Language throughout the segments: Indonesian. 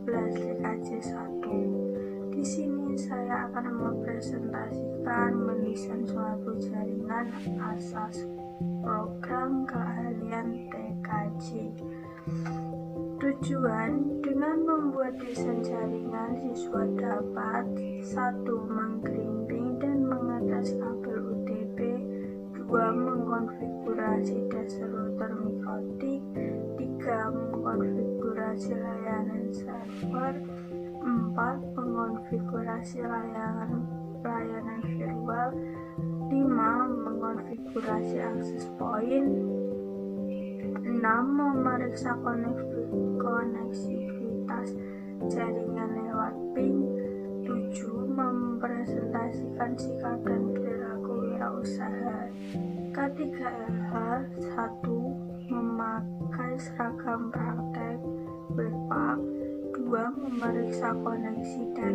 LKJ1. Di sini saya akan mempresentasikan mendesain suatu jaringan asas program keahlian TKJ. Tujuan dengan membuat desain jaringan, siswa dapat 1. Mengkrimping dan mengatas kabel UTP, 2. Mengkonfigurasi dasar router mikrotik, 3. Mengkonfigurasi layanan server, 4. Mengkonfigurasi layanan virtual, 5. Mengkonfigurasi akses point, 6. Memeriksa koneksivitas jaringan lewat ping, 7. Mempresentasikan sikap dan perilaku wirausaha. K3LH 1. Memakai seragam praktek WPAK, 2. Memeriksa koneksi dan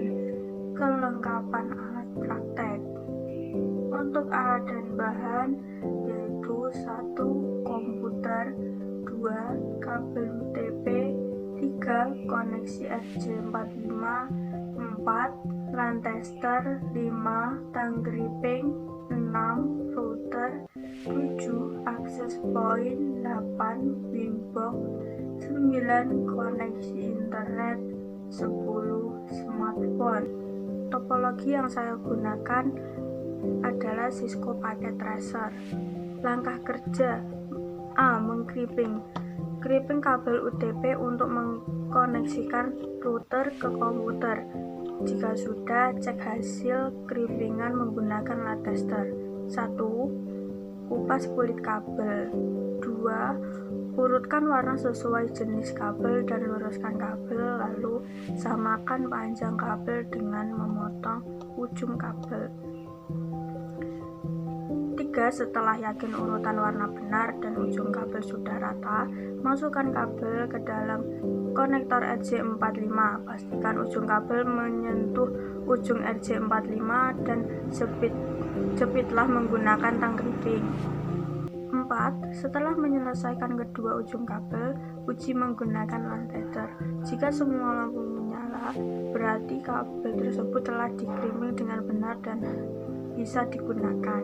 kelengkapan alat praktek. Untuk alat dan bahan yaitu 1. Komputer, 2. Kabel UTP, 3. Koneksi RJ45, 4. LAN tester, 5. Tanggriping, 6. Router, 7. Akses point, 8. Winbox, 9. Koneksi internet, 10. Smartphone. Topologi yang saya gunakan adalah Cisco Packet Tracer. Langkah kerja: A. Mengkrimping. Krimping kabel UTP untuk mengkoneksikan router ke komputer. Jika sudah, cek hasil krimpingan menggunakan LAN tester. 1. Kupas kulit kabel. 2. Urutkan warna sesuai jenis kabel dan luruskan kabel, lalu samakan panjang kabel dengan memotong ujung kabel. 3. Setelah yakin urutan warna benar dan ujung kabel sudah rata, masukkan kabel ke dalam konektor RJ45. Pastikan ujung kabel menyentuh ujung RJ45 dan jepitlah menggunakan tang krimping. 4. Setelah menyelesaikan kedua ujung kabel, uji menggunakan LAN tester. Jika semua lampu menyala, berarti kabel tersebut telah dikrimping dengan benar dan bisa digunakan.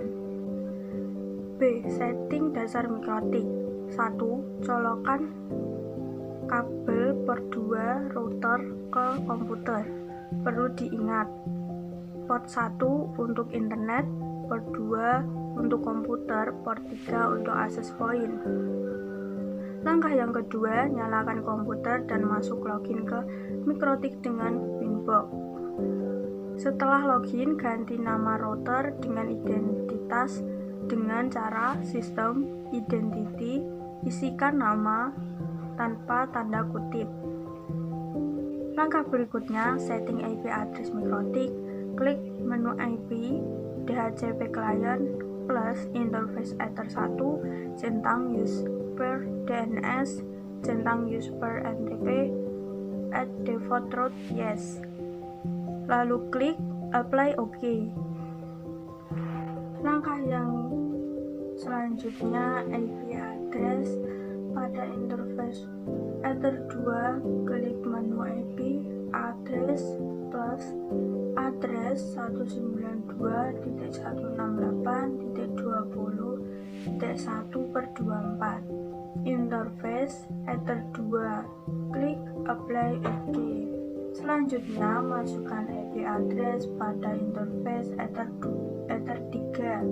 B. Setting dasar mikrotik. 1. Colokan kabel port 2 router ke komputer. Perlu diingat, port 1 untuk internet, port 2 untuk komputer, port 3 untuk akses point. Langkah yang kedua, nyalakan komputer dan masuk login ke mikrotik dengan Winbox. Setelah login, ganti nama router dengan identitas dengan cara sistem identity, isikan nama tanpa tanda kutip. Langkah berikutnya, setting IP address mikrotik. Klik menu IP, DHCP client plus interface ether 1, centang use per DNS, centang use per NTP, add default route yes. Lalu klik apply OK. Langkah yang selanjutnya, IP address pada interface ether 2, klik menu IP address plus address 192.168.20.1/24. Interface ether 2, klik apply OK. Selanjutnya, masukkan IP address pada interface ether 3.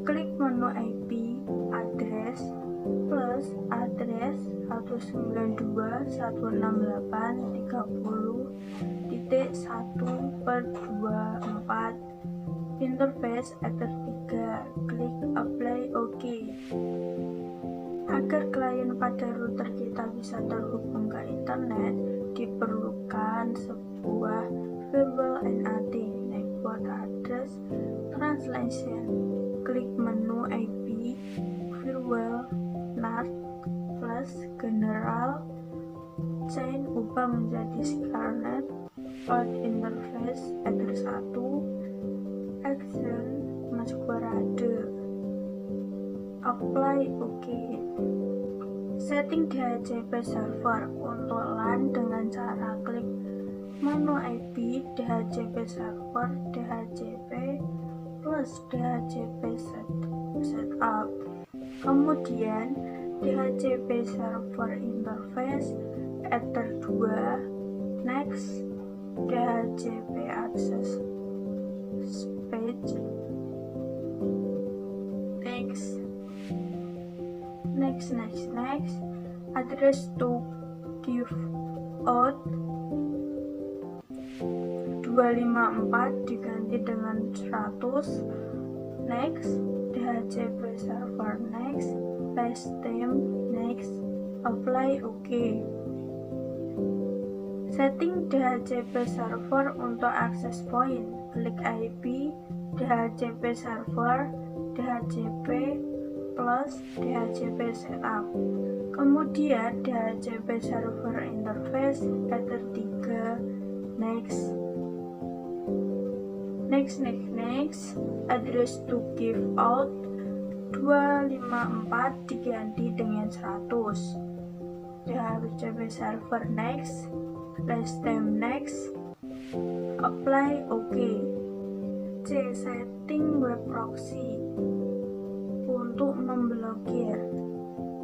Klik menu IP address plus address 192.168.30.1/24. Interface ether 3, klik apply OK. Agar klien pada router kita bisa terhubung ke internet, diperlukan sebuah virtual NAT, network address translation. Klik menu IP virtual NAT plus general chain, ubah menjadi scarlet port interface ether 1, action masquerade, apply OK. Setting DHCP server untuk LAN dengan cara klik menu IP DHCP server DHCP plus DHCP setup. Kemudian DHCP server interface Ether 2, next DHCP access page, next address to give out 254 diganti dengan 100, next DHCP server, next paste name, next apply, OK. Setting DHCP server untuk access point, klik IP DHCP server DHCP plus DHCP setup. Kemudian DHCP server interface Ether 3, next address to give out 254 diganti dengan 100, DHCP server, next last time, next apply, OK. C. Setting web proxy untuk memblokir.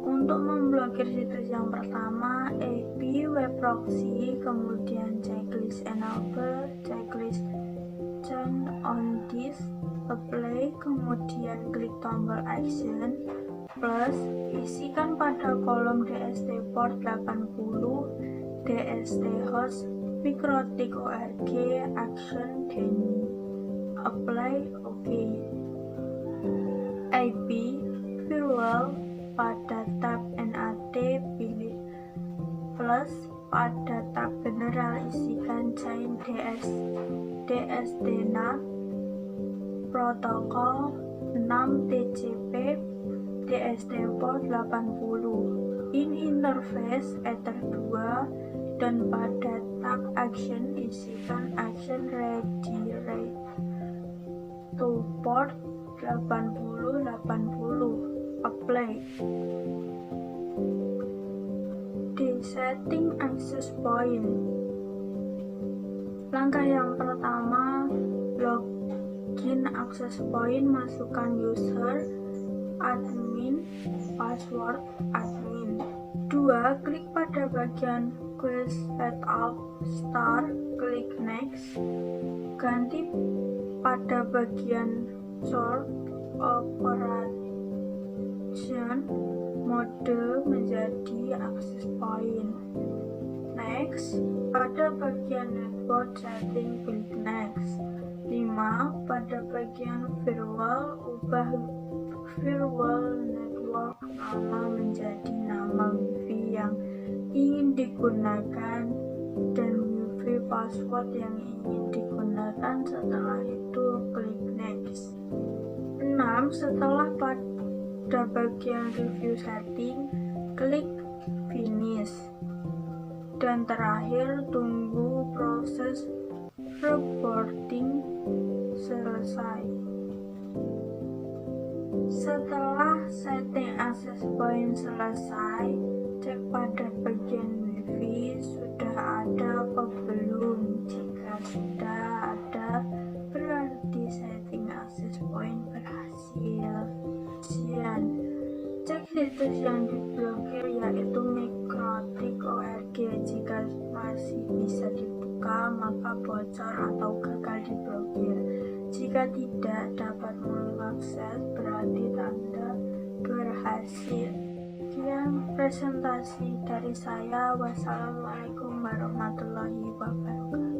Untuk memblokir situs yang pertama, IP web proxy, kemudian checklist enable, checklist turn on this, apply, kemudian klik tombol action, plus isikan pada kolom DST port 80, DST host mikrotik.org, action Denny, apply, OK. IP firewall pada tab NAT pilih plus, pada tab general isikan chain DST NAT protokol 6 TCP DST port 80, in interface Ether 2, dan pada tab action isikan action redirect to port 80, apply. Di setting access point, langkah yang pertama, login access point, masukkan user, admin, password admin. 2. Klik pada bagian quest setup start, klik next, ganti pada bagian short operation mode menjadi access point. Next, pada bagian network setting klik next. 5. Pada bagian firewall, ubah firewall network nama menjadi nama wifi yang ingin digunakan dan wifi password yang ingin digunakan. Setelah itu klik next. 6. Setelah pada bagian review setting, klik finish. Dan terakhir, tunggu proses reporting selesai. Setelah setting access point selesai, cek pada bagian wifi sudah ada apa belum. Jika sudah ada, berarti setting access point berhasil. Cek situs yang diblokir yaitu mikrotik.org. Jika masih bisa dibuka, maka bocor atau gagal diblokir. Jika tidak dapat mengakses, berarti tanda berhasil. Sekian presentasi dari saya. Wassalamualaikum warahmatullahi wabarakatuh.